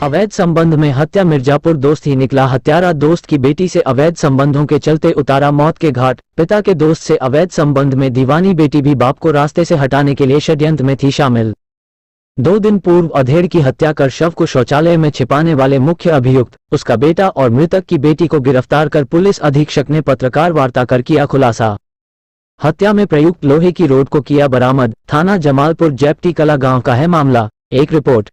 अवैध संबंध में हत्या। मिर्जापुर दोस्त ही निकला हत्यारा, दोस्त की बेटी से अवैध संबंधों के चलते उतारा मौत के घाट। पिता के दोस्त से अवैध संबंध में दीवानी बेटी भी बाप को रास्ते से हटाने के लिए षड्यंत्र में थी शामिल। 2 दिन पूर्व अधेड़ की हत्या कर शव को शौचालय में छिपाने वाले मुख्य अभियुक्त, उसका बेटा और मृतक की बेटी को गिरफ्तार कर पुलिस अधीक्षक ने पत्रकार वार्ता कर किया खुलासा। हत्या में प्रयुक्त लोहे की रॉड को किया बरामद। थाना जमालपुर जैप्टी कला गांव का है मामला। एक रिपोर्ट।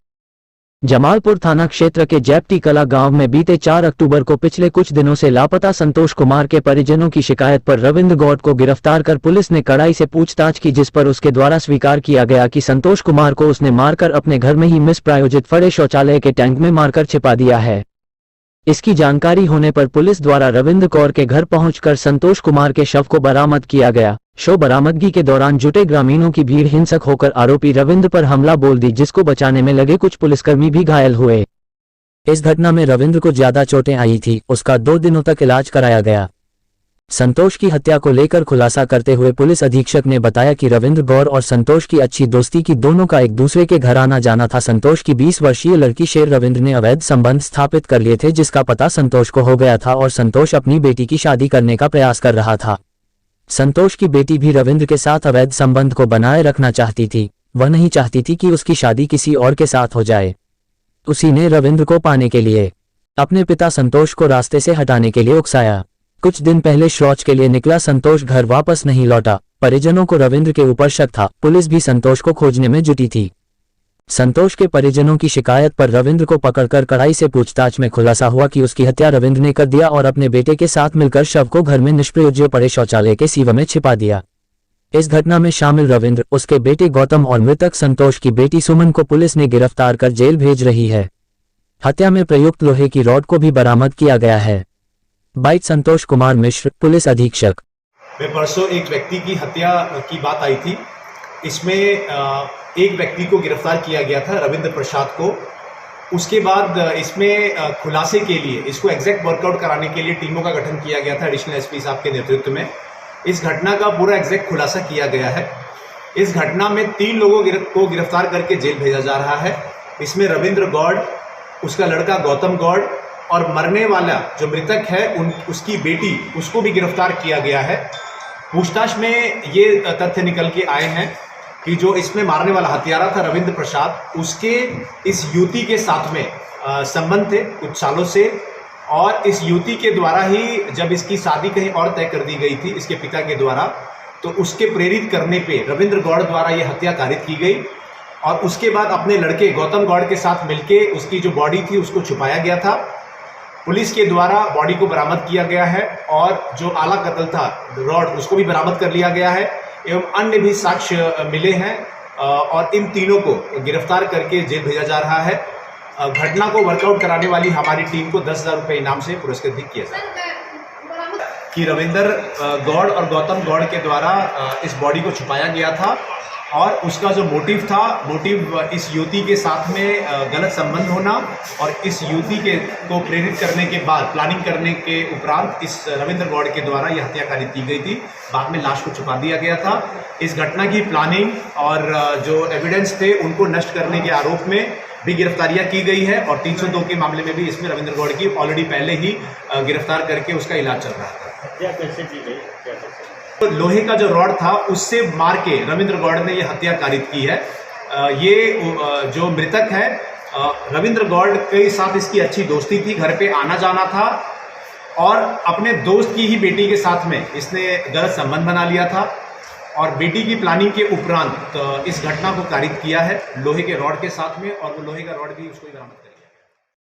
जमालपुर थाना क्षेत्र के जैप्टी कला गांव में बीते 4 अक्टूबर को पिछले कुछ दिनों से लापता संतोष कुमार के परिजनों की शिकायत पर रविंद्र गौड़ को गिरफ्तार कर पुलिस ने कड़ाई से पूछताछ की, जिस पर उसके द्वारा स्वीकार किया गया कि संतोष कुमार को उसने मारकर अपने घर में ही मिस प्रायोजित फड़े शौचालय के टैंक में मारकर छिपा दिया है। इसकी जानकारी होने पर पुलिस द्वारा रविंद्र कौर के घर पहुंचकर संतोष कुमार के शव को बरामद किया गया। शव बरामदगी के दौरान जुटे ग्रामीणों की भीड़ हिंसक होकर आरोपी रविंद्र पर हमला बोल दी, जिसको बचाने में लगे कुछ पुलिसकर्मी भी घायल हुए। इस घटना में रविंद्र को ज्यादा चोटें आई थी, उसका 2 दिनों तक इलाज कराया गया। संतोष की हत्या को लेकर खुलासा करते हुए पुलिस अधीक्षक ने बताया कि रविंद्र गौड़ और संतोष की अच्छी दोस्ती की, दोनों का एक दूसरे के घर आना जाना था। संतोष की 20 वर्षीय लड़की शेर रविंद्र ने अवैध संबंध स्थापित कर लिए थे, जिसका पता संतोष को हो गया था और संतोष अपनी बेटी की शादी करने का प्रयास कर रहा था। संतोष की बेटी भी रविंद्र के साथ अवैध संबंध को बनाए रखना चाहती थी। वह नहीं चाहती थी कि उसकी शादी किसी और के साथ हो जाए। उसी ने रविंद्र को पाने के लिए अपने पिता संतोष को रास्ते से हटाने के लिए उकसाया। कुछ दिन पहले शौच के लिए निकला संतोष घर वापस नहीं लौटा। परिजनों को रविंद्र के ऊपर शक था। पुलिस भी संतोष को खोजने में जुटी थी। संतोष के परिजनों की शिकायत पर रविंद्र को पकड़कर कड़ाई से पूछताछ में खुलासा हुआ कि उसकी हत्या रविंद्र ने कर दिया और अपने बेटे के साथ मिलकर शव को घर में निष्प्रयोज्य पड़े शौचालय के सीवर में छिपा दिया। इस घटना में शामिल रविंद्र, उसके बेटे गौतम और मृतक संतोष की बेटी सुमन को पुलिस ने गिरफ्तार कर जेल भेज रही है। हत्या में प्रयुक्त लोहे की रॉड को भी बरामद किया गया है। बाइट संतोष कुमार मिश्र, पुलिस अधीक्षक। मैं परसों एक व्यक्ति की हत्या की बात आई थी। इसमें एक व्यक्ति को गिरफ्तार किया गया था, रविंद्र प्रसाद को। उसके बाद इसमें खुलासे के लिए, इसको एग्जैक्ट वर्कआउट कराने के लिए टीमों का गठन किया गया था एडिशनल एसपी साहब के नेतृत्व में। इस घटना का पूरा एग्जैक्ट खुलासा किया गया है। इस घटना में 3 लोगों को गिरफ्तार करके जेल भेजा जा रहा है। इसमें रविंद्र गौड़, उसका लड़का गौतम गौड़ और मरने वाला जो मृतक है उसकी बेटी, उसको भी गिरफ्तार किया गया है। पूछताछ में ये तथ्य निकल के आए हैं कि जो इसमें मारने वाला हत्यारा था रविंद्र प्रसाद, उसके इस युवती के साथ में संबंध थे कुछ सालों से, और इस युवती के द्वारा ही जब इसकी शादी कहीं और तय कर दी गई थी इसके पिता के द्वारा, तो उसके प्रेरित करने पे रविंद्र गौड़ द्वारा ये हत्या कारित की गई। और उसके बाद अपने लड़के गौतम गौड़ के साथ मिलके उसकी जो बॉडी थी उसको छुपाया गया था। पुलिस के द्वारा बॉडी को बरामद किया गया है और जो आला कत्ल था रॉड, उसको भी बरामद कर लिया गया है एवं अन्य भी साक्ष्य मिले हैं और इन तीनों को गिरफ्तार करके जेल भेजा जा रहा है। घटना को वर्कआउट कराने वाली हमारी टीम को 10,000 रुपये इनाम से पुरस्कृत किया जाए। कि रविंद्र गौड़ और गौतम गौड़ के द्वारा इस बॉडी को छुपाया गया था और उसका जो मोटिव इस युवती के साथ में गलत संबंध होना और इस युवती को प्रेरित करने के बाद प्लानिंग करने के उपरांत इस रविंद्र गौड़ के द्वारा यह हत्या कारित की गई थी। बाद में लाश को छुपा दिया गया था। इस घटना की प्लानिंग और जो एविडेंस थे उनको नष्ट करने के आरोप में भी गिरफ्तारियां की गई है और 302 के मामले में भी इसमें रविंद्र गौड़ की ऑलरेडी पहले ही गिरफ्तार करके उसका इलाज चल रहा था। हत्या कैसे की गई? तो लोहे का जो रॉड था उससे मार के रविंद्र गौड़ ने यह हत्या कारित की है। ये जो मृतक है रविंद्र गौड़ के साथ इसकी अच्छी दोस्ती थी, घर पे आना जाना था और अपने दोस्त की ही बेटी के साथ में इसने गलत संबंध बना लिया था और बेटी की प्लानिंग के उपरांत इस घटना को कारित किया है लोहे के रॉड के साथ में, और वो लोहे का रॉड भी उसको ही बरामद किया।